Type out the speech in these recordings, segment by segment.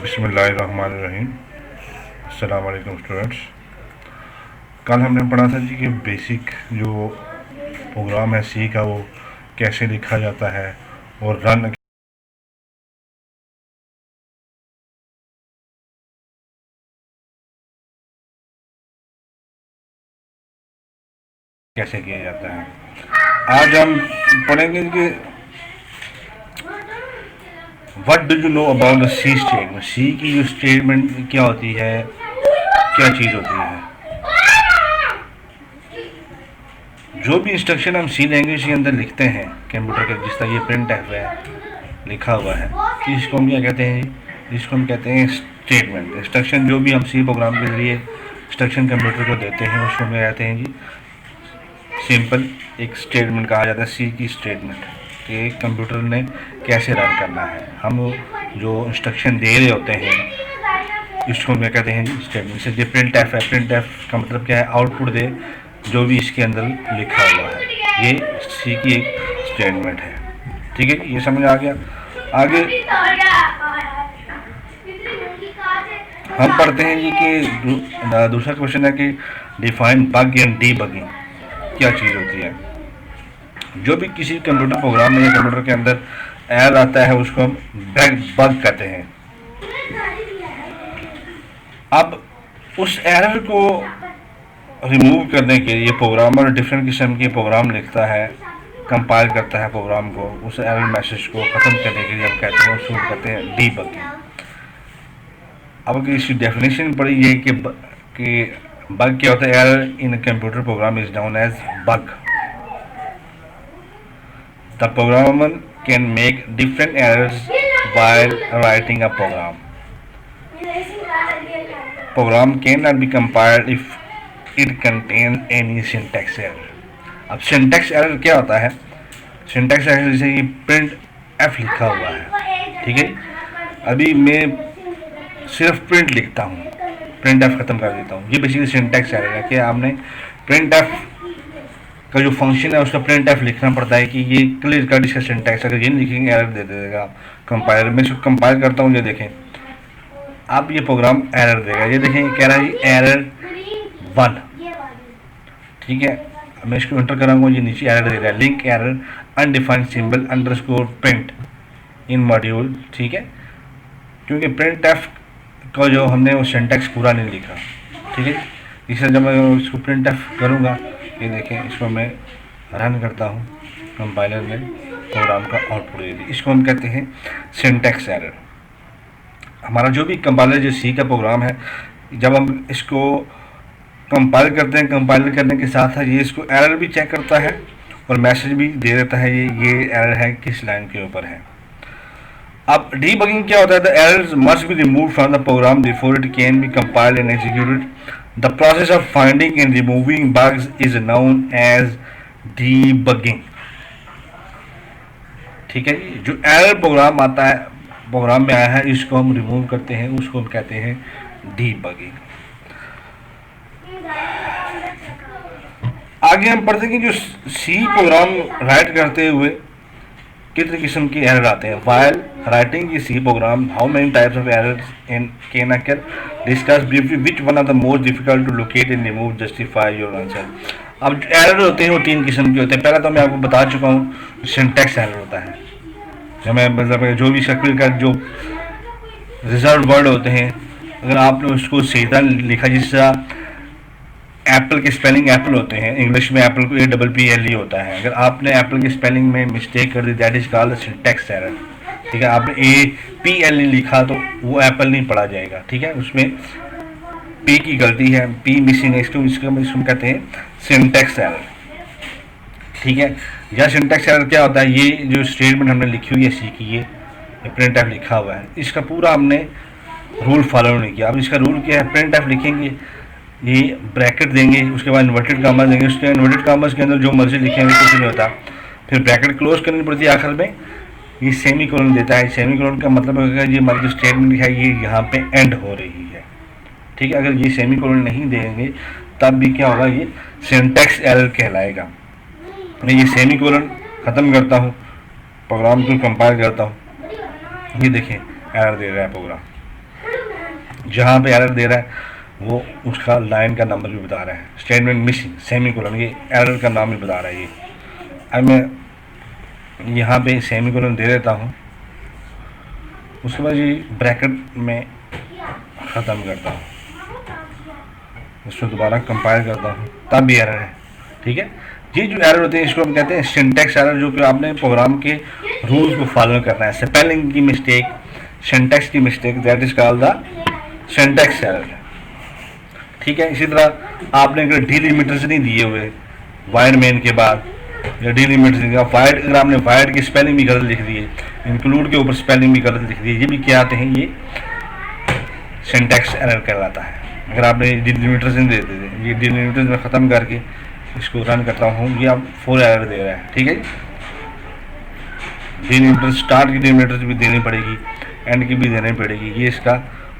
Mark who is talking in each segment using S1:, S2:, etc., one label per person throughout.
S1: बिस्मिल्लाहिर्रहमानिर्रहीम। अस्सलाम वालेकुम स्टूडेंट्स। कल हमने पढ़ा था जी कि बेसिक जो प्रोग्राम है सी का वो कैसे लिखा जाता है और रन कैसे किया जाता है। आज हम पढ़ेंगे कि what do you know about the C statement. C की जो स्टेटमेंट क्या होती है, क्या चीज़ होती है। जो भी इंस्ट्रक्शन हम सी लैंग्वेज के अंदर लिखते हैं कंप्यूटर के, जिस तरह ये प्रिंट है लिखा हुआ है, इसको हम क्या कहते हैं, जिसको हम कहते हैं स्टेटमेंट। इंस्ट्रक्शन जो भी हम सी प्रोग्राम के जरिए इंस्ट्रक्शन कंप्यूटर को देते हैं उसको हम कहते हैं जी सिंपल एक स्टेटमेंट कहा जाता है। सी की स्टेटमेंट कि कंप्यूटर ने कैसे रन करना है। हम जो इंस्ट्रक्शन दे रहे होते हैं इसको हम कहते हैं जी स्टेटमेंट। जैसे प्रिंट एफ है, प्रिंट एफ का मतलब क्या है, आउटपुट दे जो भी इसके अंदर लिखा हुआ है। ये सी की एक स्टेटमेंट है। ठीक है, ये समझ आ गया। आगे हम पढ़ते हैं जी कि दूसरा क्वेश्चन है कि डिफाइन बग एंड डीबगिंग क्या चीज़ होती है। जो भी किसी कंप्यूटर प्रोग्राम में या कंप्यूटर के अंदर एरर आता है उसको हम बग कहते हैं। अब उस एरर को रिमूव करने के लिए प्रोग्रामर डिफरेंट किस्म के प्रोग्राम लिखता है, कंपाइल करता है प्रोग्राम को, उस एरर मैसेज को ख़त्म करने के लिए हम कहते हैं उसको कहते हैं डीबगिंग। अब अगर इसकी डेफिनेशन पड़ी है कि बग क्या होता है, error in computer program is known as bug. The programmer can make different errors while writing a program. Program cannot be compiled if it contains any syntax error. अब सिंटैक्स एरर क्या होता है? Syntax error जैसे कि print F लिखा हुआ है, ठीक है, अभी मैं सिर्फ प्रिंट लिखता हूँ, प्रिंट एफ ख़त्म कर देता हूँ, ये बेसिकली सिंटैक्स एरर है कि आपने प्रिंट एफ का जो फंक्शन है उसका प्रिंट एफ लिखना पड़ता है कि ये क्लियर कट इसका सिंटैक्स, अगर ये नहीं लिखेंगे एरर दे देगा कंपाइलर। मैं इसको कंपाइल करता हूँ, ये देखें अब ये प्रोग्राम एरर देगा। ये देखें कह रहा है जी एरर 1, ठीक है, मैं इसको एंटर कराऊंगा, ये नीचे एरर दे रहा है, link error undefined symbol underscore print in module, ठीक है, क्योंकि प्रिंट एफ का जो हमने वो सिंटैक्स पूरा नहीं लिखा, ठीक है। इससे जब मैं इसको प्रिंट एफ करूँगा, ये देखें इसको मैं रन करता हूँ, कंपाइलर में प्रोग्राम का आउटपुट दे दी, इसको हम कहते हैं सिंटैक्स एरर। हमारा जो भी कंपाइलर जो सी का प्रोग्राम है, जब हम इसको कंपाइल करते हैं, कंपाइल करने के साथ ये इसको एरर भी चेक करता है और मैसेज भी दे देता है ये एरर है किस लाइन के ऊपर है। अब डीबगिंग क्या होता है? The errors must be removed from the program before it can be compiled and executed. The process of finding and removing bugs is known as debugging, ठीक है। जो एरर प्रोग्राम आता है, प्रोग्राम में आया है, इसको हम रिमूव करते हैं, उसको हम कहते हैं डीबगिंग। आगे हम पढ़ते हैं कि जो सी प्रोग्राम राइट करते हुए कितने किस्म के एरर आते हैं। वाइल राइटिंग ये C program how many types of errors in can occur, discuss briefly which one of the most difficult to locate and remove, justify your answer. अब error होते हैं वो 3 किस्म के होते हैं। पहला तो मैं आपको बता चुका हूँ सिंटैक्स एरर होता है, जब मैं मतलब जो भी शक्ल का जो रिजर्व वर्ड होते हैं अगर आपने उसको सीधा लिखा, जिस तरह एप्पल के स्पेलिंग एप्पल होते हैं, इंग्लिश में एप्पल को APPLE होता है, अगर आपने एप्पल के स्पेलिंग में मिस्टेक कर दी that is called syntax error, ठीक है। आपने APLE लिखा तो वो एप्पल नहीं पढ़ा जाएगा, ठीक है, उसमें P की गलती है, P मिसिंग है, इसको कहते हैं सिंटैक्स एरर, ठीक है। या सिंटैक्स एरर क्या होता है? ये जो स्टेटमेंट हमने लिखी हुई है सी की, ये प्रिंट एफ लिखा हुआ है, इसका पूरा हमने रूल फॉलो नहीं किया। अब इसका रूल क्या है? प्रिंट एफ लिखेंगे, ये ब्रैकेट देंगे, उसके बाद इन्वर्टेड कामर्स देंगे, उसके इन्वर्टेड कामर्स के अंदर जो मर्जी लिखेंगे कुछ नहीं होता, फिर ब्रैकेट क्लोज करनी पड़ती है, आखिर में ये सेमी कोलन देता है। सेमी कोलन का मतलब होगा ये हमारी जो स्टेटमेंट है ये यहाँ पे एंड हो रही है, ठीक है। अगर ये सेमी कोलन नहीं देंगे तब भी क्या होगा, ये सिंटैक्स एरर कहलाएगा। मैं ये सेमी कोलन ख़त्म करता हूँ, प्रोग्राम को कंपाइल करता हूँ, ये देखें एरर दे रहा है प्रोग्राम, जहाँ पे एरर दे रहा है वो उसका लाइन का नंबर भी बता रहा है। स्टेटमेंट मिसिंग सेमीकोलन, ये एरर का नाम भी बता रहा है। ये अब मैं यहाँ पे सेमीकोलन दे देता हूँ, उसके बाद ये ब्रैकेट में ख़त्म करता हूँ, इसको दोबारा कंपाइल करता हूँ, तब भी एरर है। ठीक है, ये जो एरर होते हैं इसको हम कहते हैं सिंटैक्स एरर, जो कि आपने प्रोग्राम के रूल्स को फॉलो करना है। स्पेलिंग की मिस्टेक, सिंटैक्स की mistake, that is called the syntax error. ठीक है, इसी तरह आपने अगर डिलिमिटर्स नहीं दिए हुए वाइड मेन के बाद, या डिलिमिटर्स नहीं दिया वाइड, अगर आपने वाइड की स्पेलिंग भी गलत लिख दी है, इंक्लूड के ऊपर स्पेलिंग भी गलत लिख दी है, ये भी क्या आते हैं, ये सिंटैक्स एरर कहलाता है। अगर आपने डिलिमिटर्स नहीं देते थे, ये डिलिमिटर्स में ख़त्म करके इसको रन करता हूँ, ये आप 4 एरर दे रहा है। ठीक है, डिलिमिटर्स, स्टार्ट की डिलिमिटर्स भी देनी पड़ेगी, एंड की भी देनी पड़ेगी। ये इसका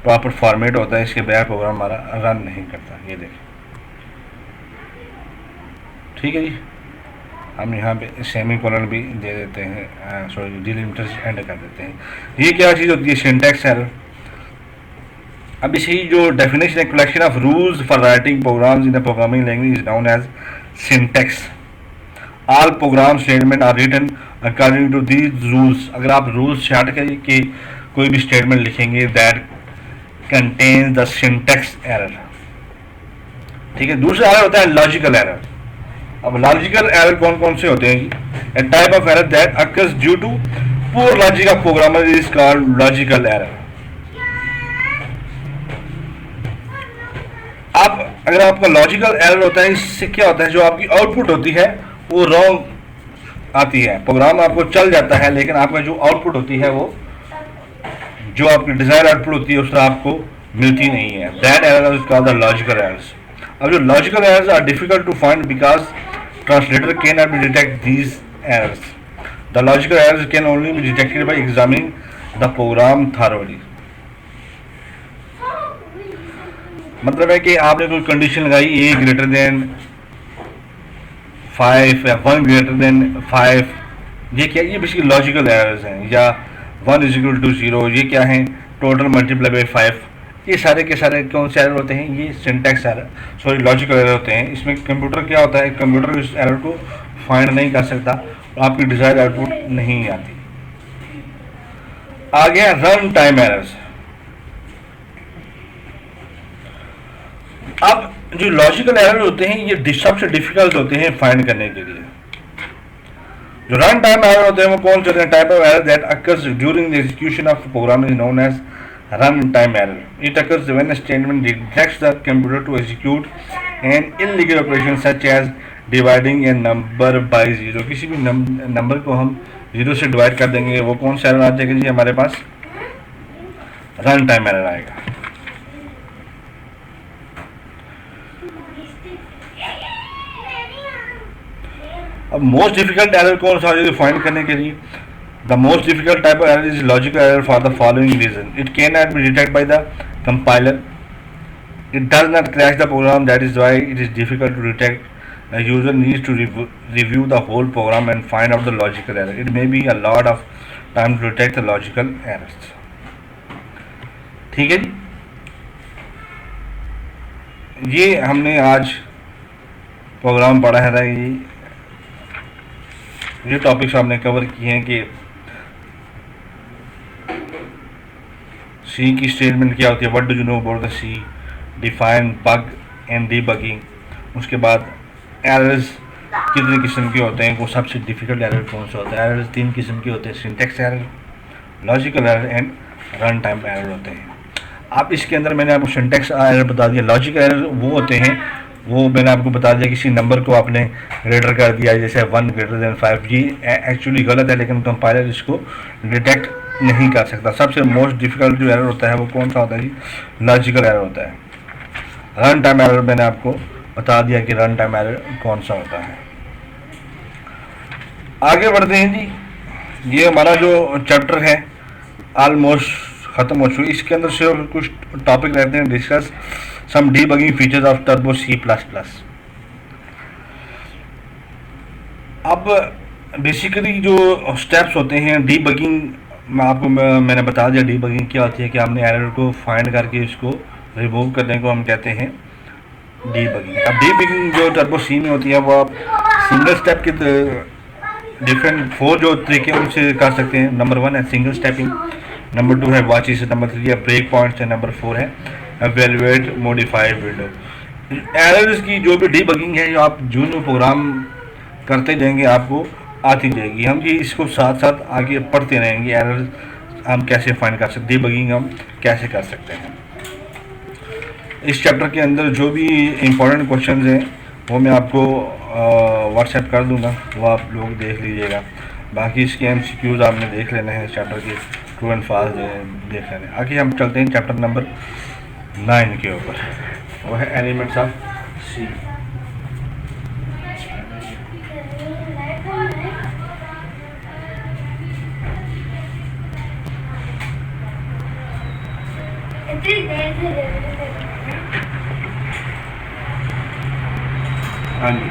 S1: प्रॉपर फॉर्मेट होता है, इसके बगैर प्रोग्राम हमारा रन नहीं करता। ये देखिए, ठीक है जी। हम यहाँ पे सेमीकोलन भी दे देते हैं, सॉरी डिलिमिटर्स एंड कर देते हैं। ये क्या चीज़ होती है, सिंटैक्स एरर। अब इसी जो डेफिनेशन है, collection of rules for writing programs in the programming language is known as syntax. All program statement are written according to these rules. अगर आप रूल्स छाट के कोई भी स्टेटमेंट लिखेंगे that contain the syntax error. ठीक है, दूसरा एरर होता है लॉजिकल एरर। अब लॉजिकल एरर कौन कौन से होते हैं जी? A type of error that occurs due to poor logic of programmer is called logical error. अब अगर आपका लॉजिकल एरर होता है, इससे क्या होता है, जो आपकी आउटपुट होती है वो रॉन्ग आती है। प्रोग्राम आपको चल जाता है, लेकिन आपका जो आउटपुट होती है, वो जो आपकी डिजायर आउटपुट होती है, उससे आपको मिलती नहीं है। That error is called the logical errors. अब जो logical errors are difficult to find because translator can not be detect these errors. The logical errors can only be detected by examining the program thoroughly. मतलब है कि आपने कोई condition लगाई a greater than 5 या 1 greater than 5, ये क्या, ये बेसिकली लॉजिकल एरर्स हैं। या 1 इज इक्वल टू 0, ये क्या है, टोटल मल्टीप्लाई बाई 5। ये सारे के सारे कौन से एरर होते हैं, ये syntax error, sorry logical error होते हैं। इसमें कंप्यूटर क्या होता है, कंप्यूटर इस एरर को फाइंड नहीं कर सकता, आपकी डिजायर्ड आउटपुट नहीं आती। आ गया रन टाइम एरर्स। अब जो लॉजिकल एरर होते हैं, ये सबसे डिफिकल्ट होते हैं फाइंड करने के लिए। जो रन टाइम एरर होते हैं वो कौन से होते हैं? Type of error that occurs during the execution of program is known as run time error. It occurs when a statement directs the computer to execute an illegal operation such as dividing a number by 0। किसी भी number को हम 0 से divide कर देंगे, वो कौन सा एरर आ जाएगा जी? हमारे पास रन टाइम एरर आएगा। अब मोस्ट डिफिकल्ट एरर कौन सा है फाइंड करने के लिए? The most difficult type of error is logical error for the following reason. It can not be detected by the compiler, it does not crash the program, that is why it is difficult to detect. A user needs to review the whole program and find out the logical error. It may be a lot of time to detect the logical errors. ठीक है जी, ये हमने आज programme पढ़ा है। ये topics हमने cover किए हैं कि सी की स्टेटमेंट क्या होती है, what do you know about the C, define bug and debugging. उसके बाद एरर्स कितने किस्म के होते हैं, वो सबसे डिफिकल्ट एरर कौन सा होता है। एरर्स 3 किस्म के होते हैं, syntax error, logical error and run time error होते हैं। आप इसके अंदर मैंने आपको सिंटैक्स एरर बता दिया। लॉजिकल एरर वो होते हैं, वो मैंने आपको बता दिया, किसी नंबर को आपने ग्रेटर कर दिया, जैसे 1 ग्रेटर देन 5। ये एक्चुअली गलत है, लेकिन कंपाइलर इसको डिटेक्ट नहीं कर सकता। सबसे मोस्ट डिफिकल्ट जो एरर होता है वो कौन सा होता है जी? लॉजिकल एरर होता है। रन टाइम एरर मैंने आपको बता दिया कि रन टाइम एरर कौन सा होता है। आगे बढ़ते हैं जी। ये हमारा जो चैप्टर है ऑलमोस्ट ख़त्म हो चुकी। इसके अंदर से कुछ टॉपिक रहते हैं, discuss some debugging features of turbo C++। अब बेसिकली जो स्टेप्स होते हैं डीबगिंग मैंने बता दिया डीबगिंग क्या होती है कि हमने एरर को फाइंड करके इसको रिमूव करने को हम कहते हैं डीबगिंग। अब डीबगिंग जो टर्बो सी में होती है वो आप सिंगल स्टेप के डिफरेंट 4 जो तरीके उनसे कर सकते हैं। नंबर 1 है सिंगल स्टेपिंग, नंबर 2 है वॉचेस, नंबर 3 है ब्रेक पॉइंट्स है, नंबर 4 है एवेलुएट मॉडिफाइड विंडो। एरर्स की जो भी डीबगिंग है जो आप जो प्रोग्राम करते जाएंगे आपको आती जाएगी। हम ये इसको साथ साथ आगे पढ़ते रहेंगे, एरर हम कैसे फाइंड कर सकते हैं, डीबगिंग हम कैसे कर सकते हैं। इस चैप्टर के अंदर जो भी इम्पोर्टेंट क्वेश्चंस हैं वो मैं आपको व्हाट्सएप कर दूंगा, वो आप लोग देख लीजिएगा। बाकी इसके एमसीक्यूज आपने देख लेने हैं, चैप्टर के ट्रू एंड फॉल्स देख लेने हैं। आगे हम चलते हैं चैप्टर नंबर 9 के ऊपर, वो है एलिमेंट्स ऑफ सी। हाँ जी,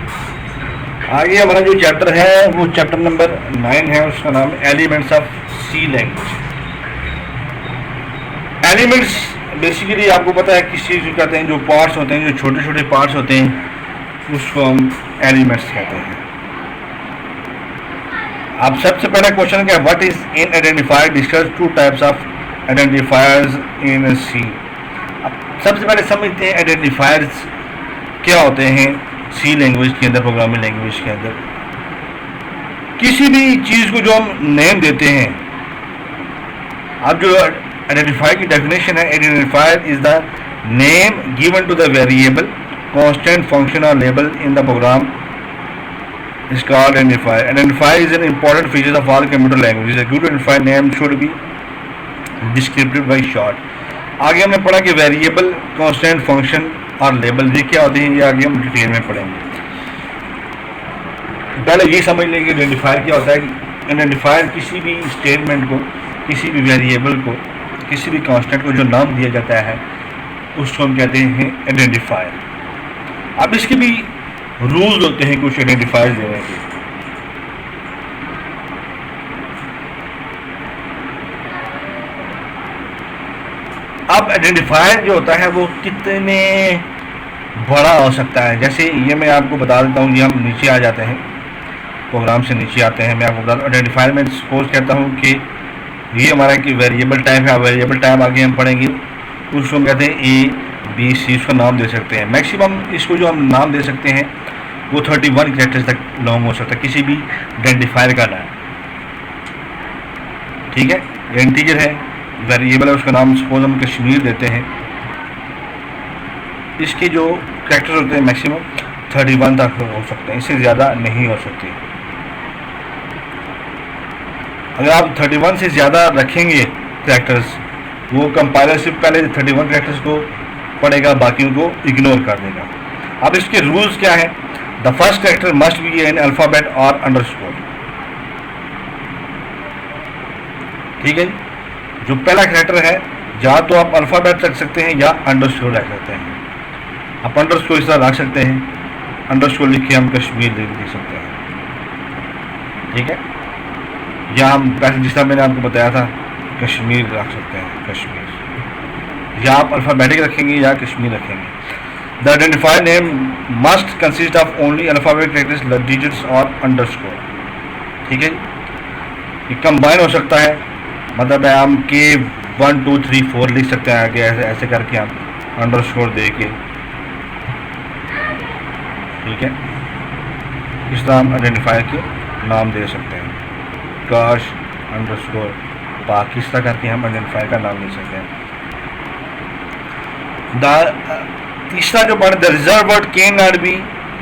S1: आगे हमारा जो चैप्टर है वो चैप्टर नंबर 9 है, उसका नाम है elements of C language. Elements basically आपको पता है किस चीज़ को कहते हैं, जो पार्ट्स होते हैं, जो छोटे छोटे पार्ट्स होते हैं उसको हम एलिमेंट्स कहते हैं। अब सबसे पहला क्वेश्चन क्या है, what is an identifier, discuss 2 types of identifiers in C. अब सबसे पहले समझते हैं आइडेंटिफायर्स क्या होते हैं सी लैंग्वेज के अंदर, प्रोग्रामिंग लैंग्वेज के अंदर। किसी भी चीज़ को जो हम नेम देते हैं, अब जो आइडेंटिफायर की डेफिनेशन है, identifier is the name given to the variable, constant, function और label in the program is called identifier. Identifier is an important feature of all computer languages. A good identifier name should be descriptive by short. आगे हमने पढ़ा कि variable, constant, function और label ये क्या होते हैं, ये आगे हम डिटेल में पढ़ेंगे। पहले ये समझ लेंगे आइडेंटिफायर क्या होता है। आइडेंटिफायर किसी भी स्टेटमेंट को, किसी भी वेरिएबल को, किसी भी कांस्टेंट को जो नाम दिया जाता है उसको हम कहते हैं आइडेंटिफायर। अब इसके भी रूल्स होते हैं कुछ आइडेंटिफायर देने के। अब आइडेंटिफायर जो होता है वो कितने बड़ा हो सकता है, जैसे ये मैं आपको बता देता हूँ। ये हम नीचे आ जाते हैं, प्रोग्राम से नीचे आते हैं, मैं आपको बता दूँ आइडेंटिफायर में सपोज कहता हूँ कि ये हमारा कि वेरिएबल टाइप है। वेरिएबल टाइप आगे हम पढ़ेंगे, उसको हम कहते हैं ए बी सी, इसका नाम दे सकते हैं। मैक्सिमम इसको जो हम नाम दे सकते हैं वो 31 कैरेक्टर्स तक लॉन्ग हो सकता है किसी भी आइडेंटिफायर का नाम, ठीक है। ये इंटीजर है, वेरिएबल है, उसका नाम सपोज हम कश्मीर देते हैं। इसके जो कैरेक्टर्स होते हैं मैक्सिमम 31 तक हो सकते हैं, इससे ज़्यादा नहीं हो सकती। अगर आप 31 से ज़्यादा रखेंगे कैरेक्टर्स, वो कंपाइलर से पहले 31 कैरेक्टर्स को पढ़ेगा, बाकियों को इग्नोर कर देगा। अब इसके रूल्स क्या है, the first character must be N alphabet और अंडरस्कोर, ठीक है। जो पहला कैरेक्टर है या तो आप अल्फ़ाबेट रख सकते हैं या अंडरस्कोर रख सकते हैं। आप अंडरस्कोर इस तरह रख सकते हैं, अंडरस्कोर लिख के हम कश्मीर लिख सकते हैं, ठीक है। या हम जिस तरह मैंने आपको बताया था कश्मीर रख सकते हैं, कश्मीर, या आप अल्फ़ाबेटिक रखेंगे या कश्मीर रखेंगे। The identifier name must consist of only alphabetic characters, digits और अंडरस्कोर, ठीक है। ये कंबाइन हो सकता है, मतलब है हम के 1 2 3 4 लिख सकते हैं आगे, ऐसे ऐसे करके हम अंडरस्कोर दे के, ठीक है। इस तरह हम आइडेंटिफायर के नाम दे सकते हैं, काश अंडरस्कोर पाकिस्तान करके हम आइडेंटिफायर का नाम दे सकते हैं। तीसरा जो word, the reserve word can not B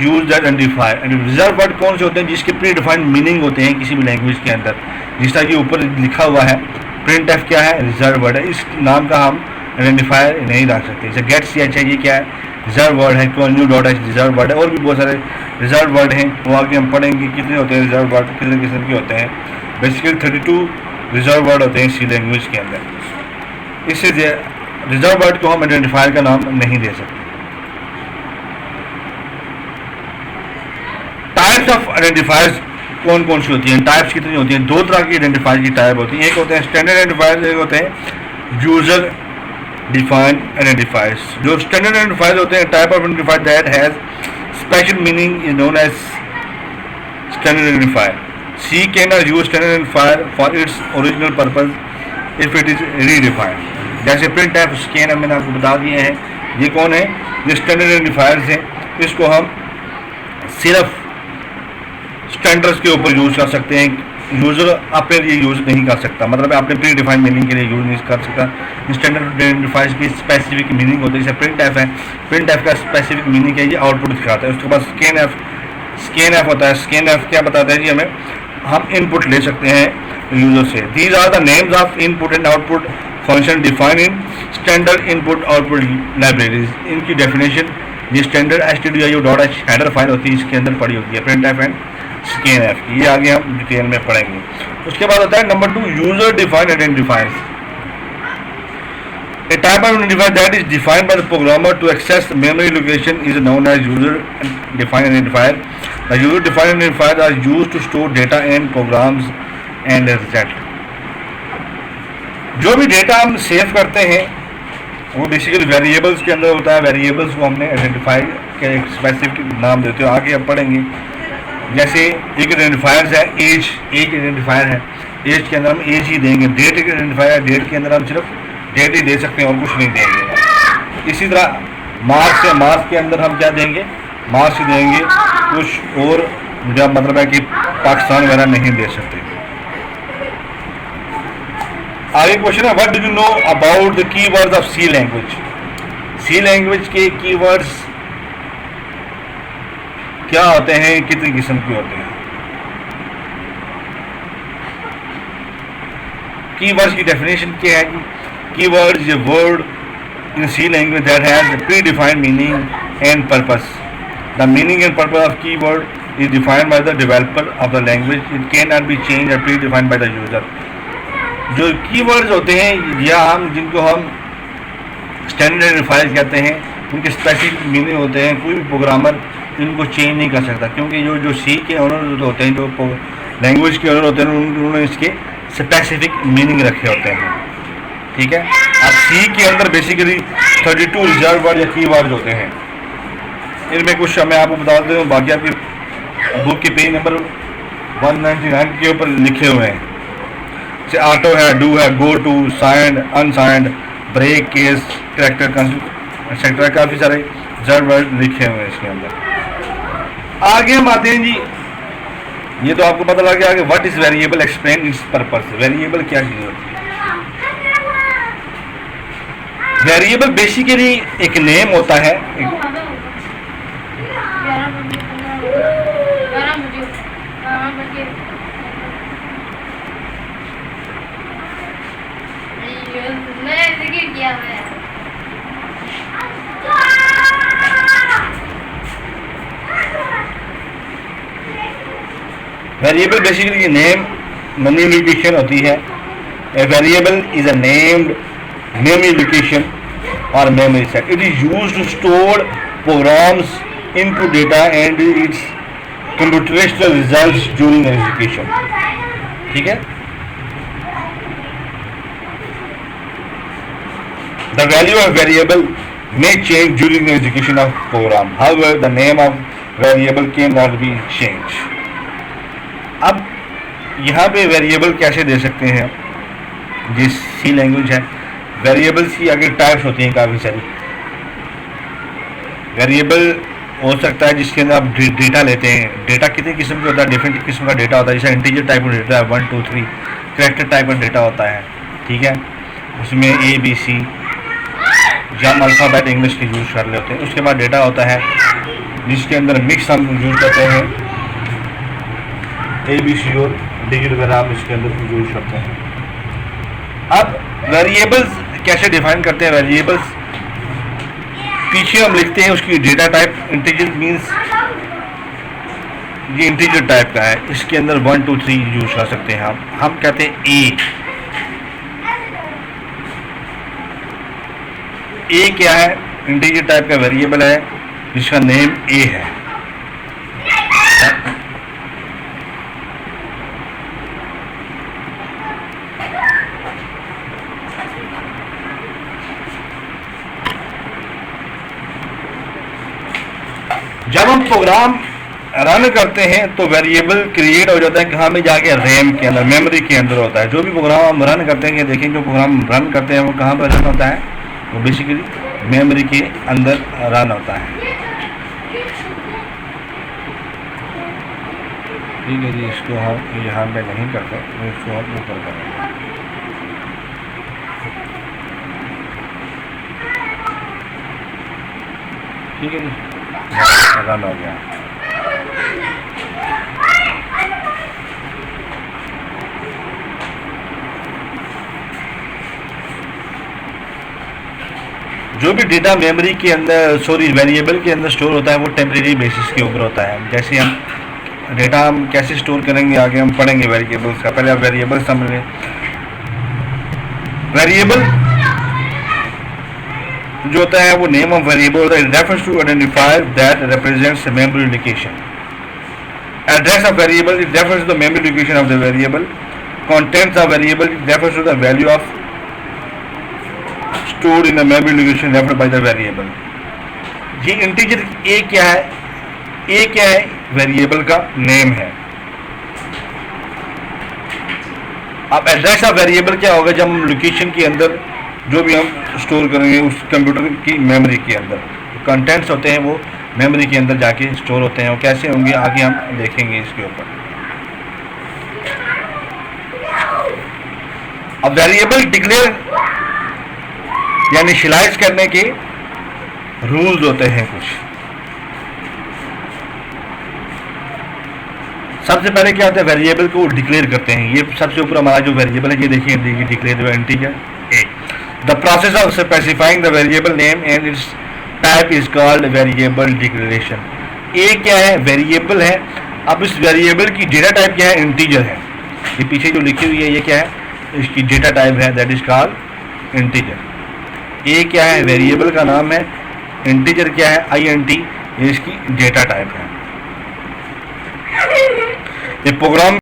S1: use identifier. Reserve word कौन से होते हैं, जिसके प्री डिफाइंड मीनिंग होते हैं किसी भी लैंग्वेज के अंदर, जिस तरह के ऊपर लिखा हुआ है प्रिंट एफ क्या है, रिजर्व वर्ड है। इस नाम का हम आइडेंटिफायर नहीं रख सकते। जैसे गेट सी एच है, ये क्या है, रिजर्व वर्ड है। New dot H reserve word है, और भी बहुत सारे रिजर्व वर्ड हैं, वो आगे हम पढ़ेंगे कितने होते हैं रिजर्व वर्ड, कितने किस्म के होते हैं। बेसिकली 32 रिजर्व वर्ड होते हैं सी लैंग्वेज के अंदर। इससे रिजर्व वर्ड को हम आइडेंटिफायर का नाम नहीं दे सकते। टाइप्स ऑफ आइडेंटिफायर्स कौन कौन सी होती हैं, टाइप्स कितनी होती हैं? दो तरह की आइडेंटिफायर की टाइप होती है, एक होते हैं स्टैंडर्ड आइडेंटिफायर, एक होते हैं यूजर डिफाइंड आइडेंटिफायर्स। जो स्टैंडर्ड आइडेंटिफायर होते हैं, type of identifier that has special meaning is known as standard identifier. C can not use standard identifier for its original purpose if it is redefined. जैसे printf, scan मैंने आपको बता दिए हैं, ये कौन है? ये स्टैंडर्ड आइडेंटिफायर्स हैं, इसको हम सिर्फ स्टैंडर्ड्स के ऊपर यूज़ कर सकते हैं, यूज़र अपने लिए यूज़ नहीं कर सकता, मतलब आपने प्री डिफाइंड मीनिंग के लिए यूज़ नहीं कर सकता। स्टैंडर्ड आइडेंटिफायर्स की स्पेसिफिक मीनिंग होती है, जैसे प्रिंट एफ है, प्रिंट एफ का स्पेसिफिक मीनिंग है, ये आउटपुट दिखाता है। उसके बाद स्कैन एफ, स्कैन एफ होता है, स्कैन एफ क्या बताता है जी? हमें हम इनपुट ले सकते हैं यूज़र से। These are the names of input and output function defined in standard input output libraries. इनकी डेफिनेशन ये स्टैंडर्ड stdio.h हेडर फाइल होती है, इसके अंदर पड़ी होती है printf and scanf की। ये आगे हम डिटेल में पढ़ेंगे। उसके बाद होता है number 2, user defined identifiers. A type of identifier that is defined by the programmer to access memory location is known as user-defined identifier. The user-defined identifiers are used to store data in programs and result. जो भी data हम save करते हैं वो basically variables के अंदर होता है। वेरिएबल्स को हमने आइडेंटिफाई के एक स्पेसिफिक नाम देते हो, आगे अब पढ़ेंगे। जैसे एक आइडेंटिफायर है एज, एज आइडेंटिफायर है, एज के अंदर हम एज ही देंगे। डेट एक आइडेंटिफायर है, डेट के अंदर हम सिर्फ डेट ही दे सकते हैं और कुछ नहीं देंगे। इसी तरह मार्क्स है, मार्क्स के अंदर हम क्या देंगे? मार्क्स ही देंगे, कुछ और जब मतलब है कि पाकिस्तान वगैरह नहीं दे सकते। आगे क्वेश्चन है, what do you know about the keywords of C language? C language के कीवर्ड्स क्या होते हैं, कितनी किस्म के होते हैं? कीवर्ड्स की डेफिनेशन क्या है? Keyword is a word in C language that has predefined meaning and purpose. The meaning and purpose of keyword is defined by the developer of the language, it can not be change or predefined by the user. जो keywords होते हैं या हम जिनको हम standard identifiers कहते हैं, उनके स्पेसिफिक मीनिंग होते हैं। कोई भी प्रोग्रामर इनको चेंज नहीं कर सकता, क्योंकि जो सी के ओनर होते हैं, जो लैंग्वेज के ओनर होते हैं, उन्होंने इसके स्पेसिफिक मीनिंग रखे होते हैं। ठीक है। अब सी के अंदर बेसिकली 32 रिजर्व वर्ड या की वर्ड होते हैं। इनमें कुछ मैं आपको बता देता हूँ, बाकी आपकी बुक के पेज नंबर 199 के ऊपर लिखे हुए हैं। जैसे ऑटो है, डू है, goto, signed, unsigned, break, case, character, etcetera, काफ़ी सारे रिजर्व वर्ड लिखे हुए हैं इसके अंदर। आगे हम आते हैं जी, ये तो आपको पता लग गया कि what is variable, explain it's purpose. Variable क्या चीज़ होती है? वेरिएबल बेसिकली एक नेम होता है, variable basically name memory location होती है। A variable is a named memory location or memory set. It is used to store programs into data and its computational results during execution. ठीक है। The value of variable may change during the execution of program. However, the name of variable cannot be changed. अब यहाँ पे variable कैसे दे सकते हैं? जिस सी language है, वेरिएबल्स की आगे टाइप्स होती हैं काफ़ी सारी। वेरिएबल हो सकता है जिसके अंदर आप डेटा लेते हैं। डेटा कितने किस्म का होता है? डिफरेंट किस्म का डेटा होता है। जैसे इंटीजर टाइप का डेटा है 1 2 3, कैरेक्टर टाइप का डेटा होता है। ठीक है, उसमें ABC या हम अल्फ़ाबेट इंग्लिश के यूज़ कर लेते हैं। उसके बाद डेटा होता है जिसके अंदर मिक्स हम यूज़ करते हैं, ABC और डिजिट वगैरह हम इसके अंदर यूज़ करते हैं। अब वेरिएबल्स कैसे डिफाइन करते हैं? वेरिएबल्स पीछे हम लिखते हैं उसकी डेटा टाइप। इंटीजर मींस ये इंटीजर टाइप का है, इसके अंदर 1 2 3 यूज कर सकते हैं। हम कहते हैं ए क्या है? इंटीजर टाइप का वेरिएबल है जिसका नेम ए है। जब हम प्रोग्राम रन करते हैं तो वेरिएबल क्रिएट हो जाता है कहाँ में जाके, रैम के अंदर, मेमोरी के अंदर होता है। जो भी प्रोग्राम हम रन करते हैं, देखें जो प्रोग्राम रन करते हैं वो कहाँ पर रन होता है, वो बेसिकली मेमोरी के अंदर रन होता है। ठीक है जी, इसको हम यहाँ पे नहीं करते, इसको हम ऊपर करेंगे। ठीक है जी, रन हो गया। जो भी डेटा मेमोरी के अंदर, सॉरी वेरिएबल के अंदर स्टोर होता है वो टेम्परेरी बेसिस के ऊपर होता है। जैसे हम डेटा हम कैसे स्टोर करेंगे आगे हम पढ़ेंगे वेरिएबल्स का, पहले आप वेरिएबल समझ लें। वेरिएबल जो होता है वो नेम ऑफ वेरिएबल होता है, refers to identifier that represents memory location. Address of variable it refers to the memory location of the variable. Contents of variable it refers to the value of stored in a memory location referred by the variable। ये integer a क्या है, ए क्या है, variable का name है। अब address of variable क्या होगा, जब हम लोकेशन के अंदर जो भी हम स्टोर करेंगे उस कंप्यूटर की मेमोरी के अंदर, कंटेंट्स होते हैं वो मेमोरी के अंदर जाके स्टोर होते हैं। वो कैसे होंगे आगे हम देखेंगे इसके ऊपर। अब वेरिएबल डिक्लेयर या इनिशियलाइज करने के रूल्स होते हैं कुछ। सबसे पहले क्या होता है, वेरिएबल को डिक्लेयर करते हैं। ये सबसे ऊपर हमारा जो वेरिएबल है ये देखिए, declare integer a. The process of specifying the variable name and its type is called variable declaration. A क्या है, वेरिएबल है। अब इस वेरिएबल की डेटा टाइप क्या है, इंटीजर है। ये पीछे जो लिखी हुई है ये क्या है, इसकी डेटा टाइप है, दैट इज कॉल्ड इंटीजर। ए क्या है, वेरिएबल का नाम है। इंटीजर क्या है, INT, ये इसकी डेटा टाइप है। ये प्रोग्राम